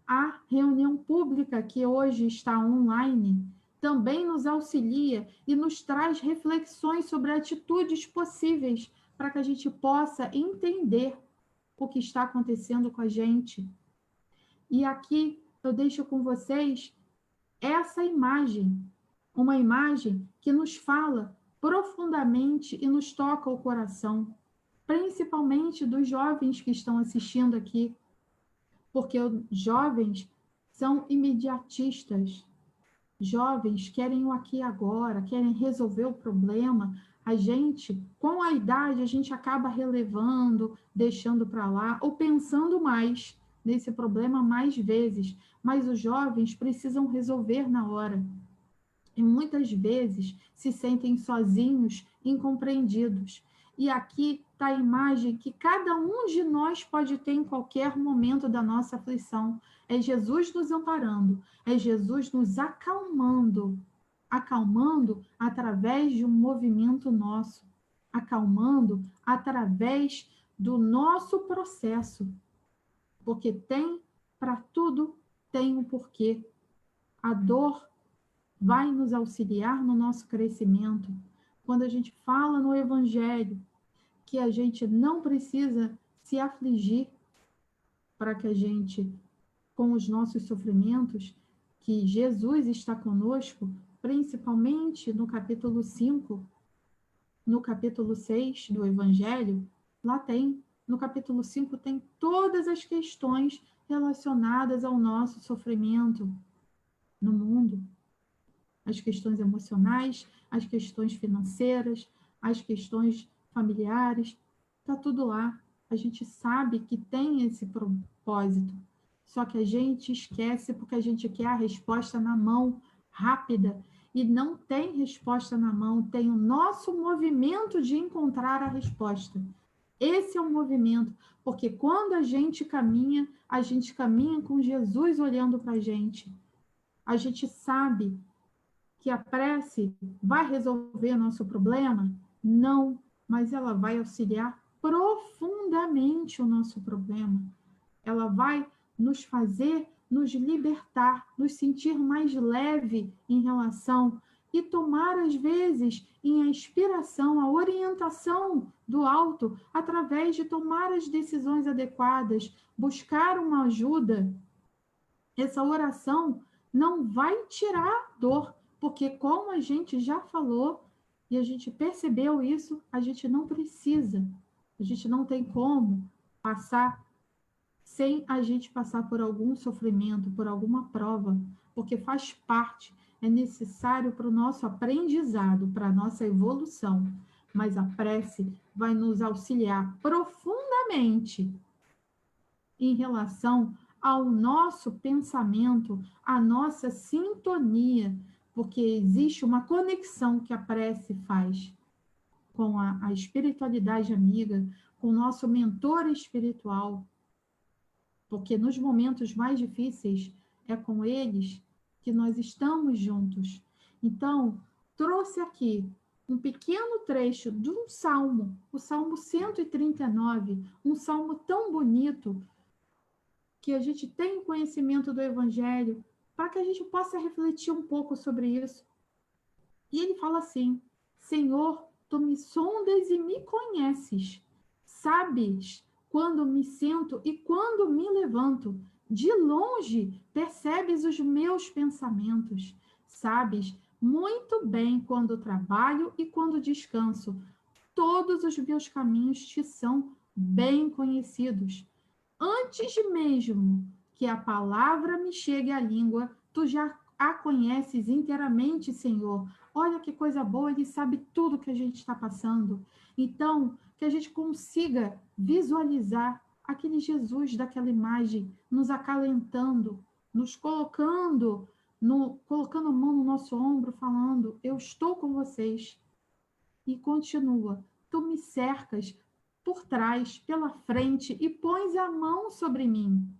A reunião pública, que hoje está online, também nos auxilia e nos traz reflexões sobre atitudes possíveis para que a gente possa entender o que está acontecendo com a gente. E aqui eu deixo com vocês essa imagem, uma imagem que nos fala profundamente e nos toca o coração, principalmente dos jovens que estão assistindo aqui, porque os jovens são imediatistas. Jovens querem o aqui e agora, querem resolver o problema. A gente, com a idade, a gente acaba relevando, deixando para lá, ou pensando mais nesse problema mais vezes. Mas os jovens precisam resolver na hora. E muitas vezes se sentem sozinhos, incompreendidos. E aqui está a imagem que cada um de nós pode ter em qualquer momento da nossa aflição. É Jesus nos amparando, é Jesus nos acalmando, acalmando através de um movimento nosso, acalmando através do nosso processo. Porque para tudo, tem um porquê. A dor vai nos auxiliar no nosso crescimento. Quando a gente fala no Evangelho que a gente não precisa se afligir para que a gente, com os nossos sofrimentos, que Jesus está conosco, principalmente no capítulo 5, no capítulo 6 do Evangelho, lá tem, no capítulo 5 tem todas as questões relacionadas ao nosso sofrimento no mundo. As questões emocionais, as questões financeiras, as questões familiares, está tudo lá. A gente sabe que tem esse propósito. Só que a gente esquece porque a gente quer a resposta na mão, rápida. E não tem resposta na mão, tem o nosso movimento de encontrar a resposta. Esse é o movimento, porque quando a gente caminha com Jesus olhando para a gente. A gente sabe que a prece vai resolver nosso problema? Não, mas ela vai auxiliar profundamente o nosso problema. Ela vai nos fazer nos libertar, nos sentir mais leve em relação e tomar, às vezes, em inspiração, a orientação do alto, através de tomar as decisões adequadas, buscar uma ajuda. Essa oração não vai tirar a dor, porque, como a gente já falou, e a gente percebeu isso, a gente não precisa, a gente não tem como passar sem a gente passar por algum sofrimento, por alguma prova, porque faz parte, é necessário para o nosso aprendizado, para a nossa evolução. Mas a prece vai nos auxiliar profundamente em relação ao nosso pensamento, à nossa sintonia, porque existe uma conexão que a prece faz com a espiritualidade amiga, com o nosso mentor espiritual, porque nos momentos mais difíceis é com eles que nós estamos juntos. Então, trouxe aqui um pequeno trecho de um salmo, o Salmo 139, um salmo tão bonito, que a gente tem conhecimento do Evangelho, para que a gente possa refletir um pouco sobre isso. E ele fala assim: Senhor, tu me sondas e me conheces, sabes quando me sento e quando me levanto. De longe percebes os meus pensamentos. Sabes muito bem quando trabalho e quando descanso. Todos os meus caminhos te são bem conhecidos. Antes mesmo que a palavra me chegue à língua, tu já a conheces inteiramente, Senhor. Olha que coisa boa, ele sabe tudo que a gente está passando. Então, que a gente consiga visualizar aquele Jesus daquela imagem, nos acalentando, nos colocando, colocando a mão no nosso ombro, falando: eu estou com vocês. E continua: tu me cercas por trás, pela frente, e pões a mão sobre mim.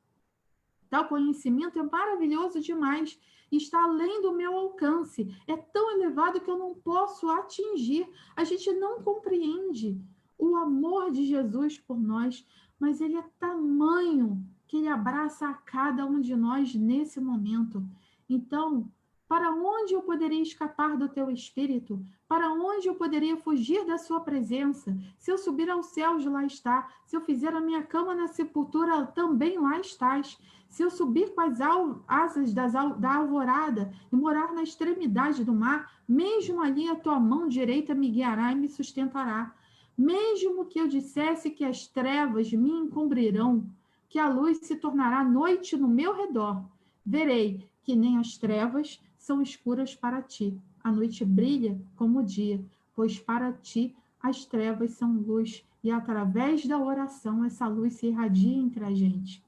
Tal conhecimento é maravilhoso demais, está além do meu alcance, é tão elevado que eu não posso atingir. A gente não compreende o amor de Jesus por nós, mas ele é tamanho que ele abraça a cada um de nós nesse momento. Então, para onde eu poderia escapar do teu espírito? Para onde eu poderia fugir da sua presença? Se eu subir aos céus, lá está. Se eu fizer a minha cama na sepultura, também lá estás. Se eu subir com as asas da alvorada e morar na extremidade do mar, mesmo ali a tua mão direita me guiará e me sustentará. Mesmo que eu dissesse que as trevas me encobrirão, que a luz se tornará noite no meu redor, verei que nem as trevas são escuras para ti. A noite brilha como o dia, pois para ti as trevas são luz, e através da oração essa luz se irradia entre a gente.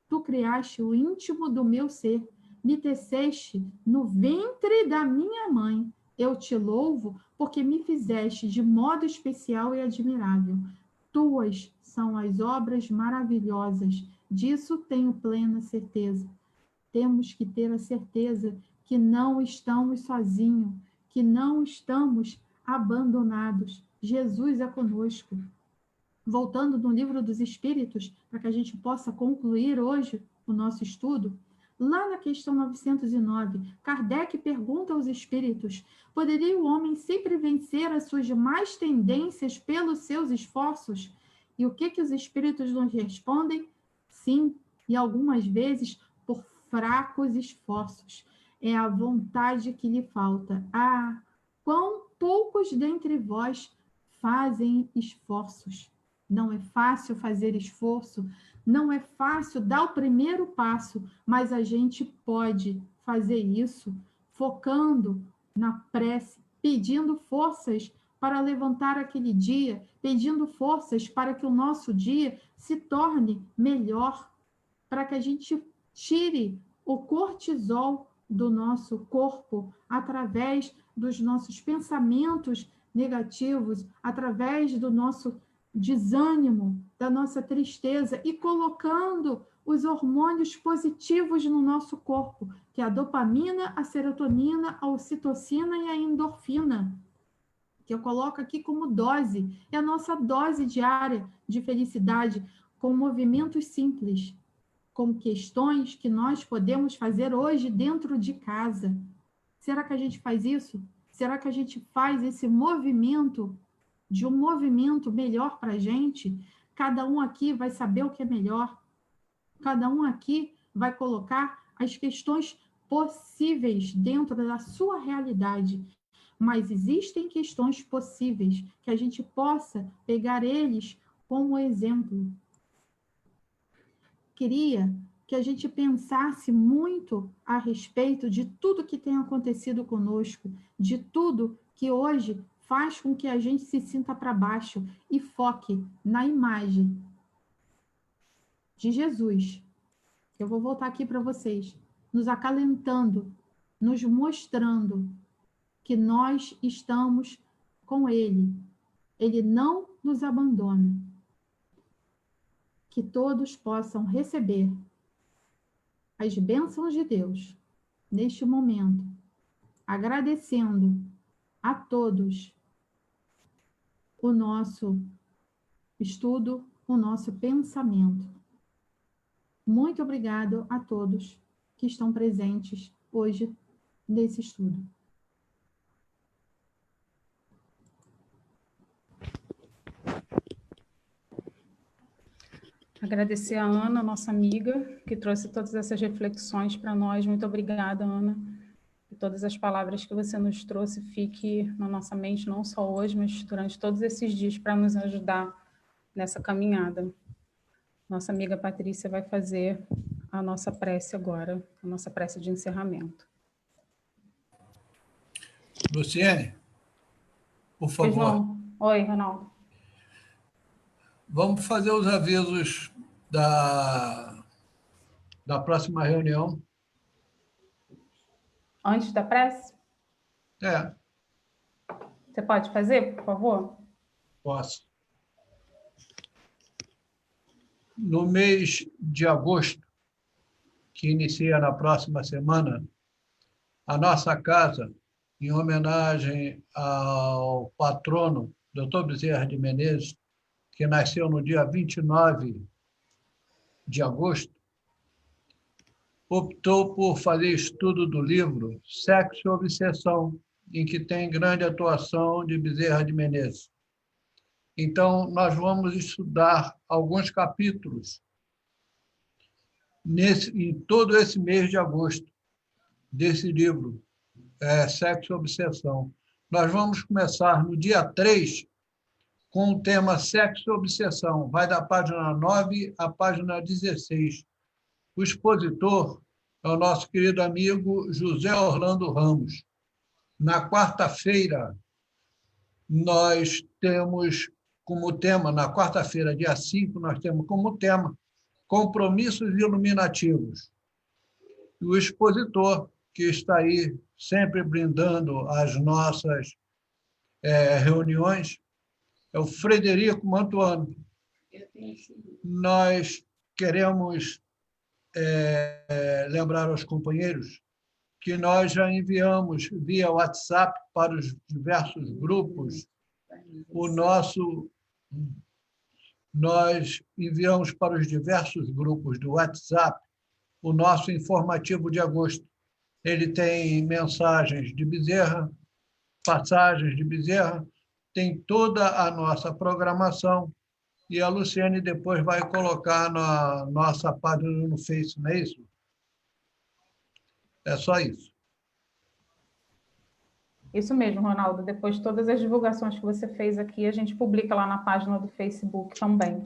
Tu criaste o íntimo do meu ser, me teceste no ventre da minha mãe. Eu te louvo porque me fizeste de modo especial e admirável. Tuas são as obras maravilhosas, disso tenho plena certeza. Temos que ter a certeza que não estamos sozinhos, que não estamos abandonados. Jesus é conosco. Voltando no Livro dos Espíritos, para que a gente possa concluir hoje o nosso estudo, lá na questão 909, Kardec pergunta aos espíritos: poderia o homem sempre vencer as suas más tendências pelos seus esforços? E o que os espíritos nos respondem? Sim, e algumas vezes por fracos esforços. É a vontade que lhe falta. Ah, quão poucos dentre vós fazem esforços. Não é fácil fazer esforço, não é fácil dar o primeiro passo, mas a gente pode fazer isso focando na prece, pedindo forças para levantar aquele dia, pedindo forças para que o nosso dia se torne melhor. para que a gente tire o cortisol do nosso corpo através dos nossos pensamentos negativos, através do nosso desânimo, da nossa tristeza e colocando os hormônios positivos no nosso corpo, que é a dopamina, a serotonina, a ocitocina e a endorfina, que eu coloco aqui como dose, é a nossa dose diária de felicidade, com movimentos simples, com questões que nós podemos fazer hoje dentro de casa. Será que a gente faz isso? Será que a gente faz esse movimento, de um movimento melhor para a gente? Cada um aqui vai saber o que é melhor. Cada um aqui vai colocar as questões possíveis dentro da sua realidade. Mas existem questões possíveis que a gente possa pegar eles como exemplo. Queria que a gente pensasse muito a respeito de tudo que tem acontecido conosco, de tudo que hoje faz com que a gente se sinta para baixo e foque na imagem de Jesus. Eu vou voltar aqui para vocês, nos acalentando, nos mostrando que nós estamos com Ele. Ele não nos abandona. Que todos possam receber as bênçãos de Deus neste momento, agradecendo a todos o nosso estudo, o nosso pensamento. Muito obrigado a todos que estão presentes hoje nesse estudo. Agradecer a Ana, nossa amiga, que trouxe todas essas reflexões para nós. Muito obrigada, Ana. E todas as palavras que você nos trouxe fique na nossa mente, não só hoje, mas durante todos esses dias, para nos ajudar nessa caminhada. Nossa amiga Patrícia vai fazer a nossa prece agora, a nossa prece de encerramento. Luciene, por Oi, favor. João. Oi, Ronaldo. Vamos fazer os avisos da próxima reunião. Antes da prece, É, você pode fazer, por favor? posso. No mês de agosto, que inicia na próxima semana, a nossa casa, em homenagem ao patrono, Dr. Bezerra de Menezes, que nasceu no dia 29 de agosto, optou por fazer estudo do livro Sexo e Obsessão, em que tem grande atuação de Bezerra de Menezes. Então, nós vamos estudar alguns capítulos em todo esse mês de agosto, desse livro, Sexo e Obsessão. Nós vamos começar no dia 3 com o tema Sexo e Obsessão. Vai da página 9 à página 16. O expositor é o nosso querido amigo José Orlando Ramos. Na quarta-feira, nós temos como tema, na quarta-feira, dia 5, nós temos como tema Compromissos Iluminativos. E o expositor, que está aí sempre brindando as nossas reuniões, é o Frederico Mantuano. Nós queremos lembrar aos companheiros que nós já enviamos via WhatsApp para os diversos grupos nós enviamos para os diversos grupos do WhatsApp o nosso informativo de agosto. Ele tem mensagens de Bezerra, passagens de Bezerra, tem toda a nossa programação e a Luciene depois vai colocar na nossa página no Face, não é isso? É só isso. Isso mesmo, Ronaldo. Depois de todas as divulgações que você fez aqui, a gente publica lá na página do Facebook também.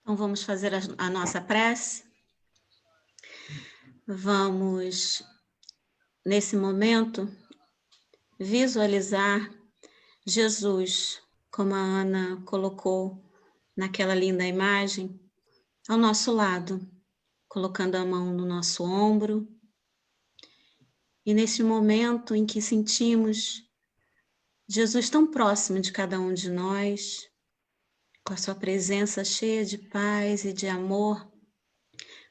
Então, vamos fazer a nossa prece. Vamos, nesse momento, visualizar Jesus, como a Ana colocou naquela linda imagem, ao nosso lado, colocando a mão no nosso ombro. E nesse momento em que sentimos Jesus tão próximo de cada um de nós, com a sua presença cheia de paz e de amor,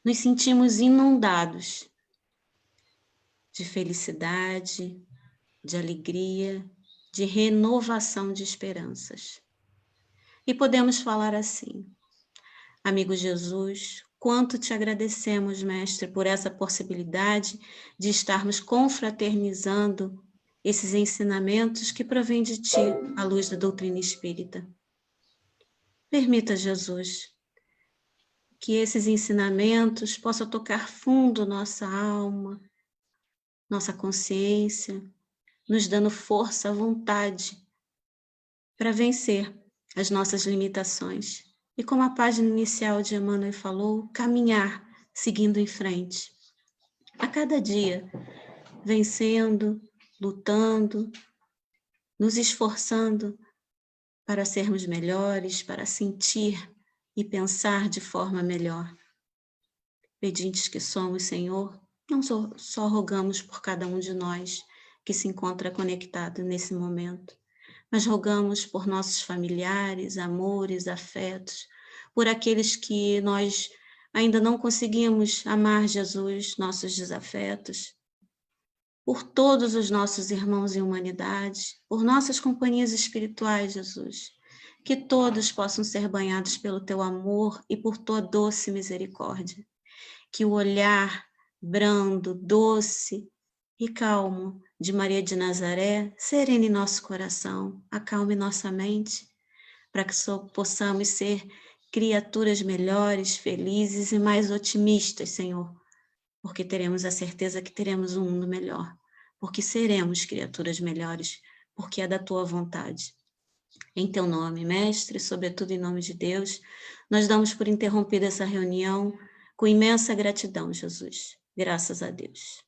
nos sentimos inundados de felicidade, de alegria, de renovação de esperanças. E podemos falar assim: amigo Jesus, quanto te agradecemos, Mestre, por essa possibilidade de estarmos confraternizando esses ensinamentos que provêm de ti, à luz da doutrina espírita. Permita, Jesus, que esses ensinamentos possam tocar fundo nossa alma, nossa consciência, nos dando força, vontade para vencer as nossas limitações. E como a página inicial de Emmanuel falou, caminhar, seguindo em frente. A cada dia, vencendo, lutando, nos esforçando para sermos melhores, para sentir e pensar de forma melhor. Pedintes que somos, Senhor, não só rogamos por cada um de nós que se encontra conectado nesse momento, mas rogamos por nossos familiares, amores, afetos, por aqueles que nós ainda não conseguimos amar, Jesus, nossos desafetos, por todos os nossos irmãos em humanidade, por nossas companhias espirituais, Jesus, que todos possam ser banhados pelo teu amor e por tua doce misericórdia, que o olhar brando, doce e calmo de Maria de Nazaré serene nosso coração, acalme nossa mente, para que possamos ser criaturas melhores, felizes e mais otimistas, Senhor, porque teremos a certeza que teremos um mundo melhor, porque seremos criaturas melhores, porque é da tua vontade. Em teu nome, Mestre, sobretudo em nome de Deus, nós damos por interrompida essa reunião com imensa gratidão, Jesus. Graças a Deus.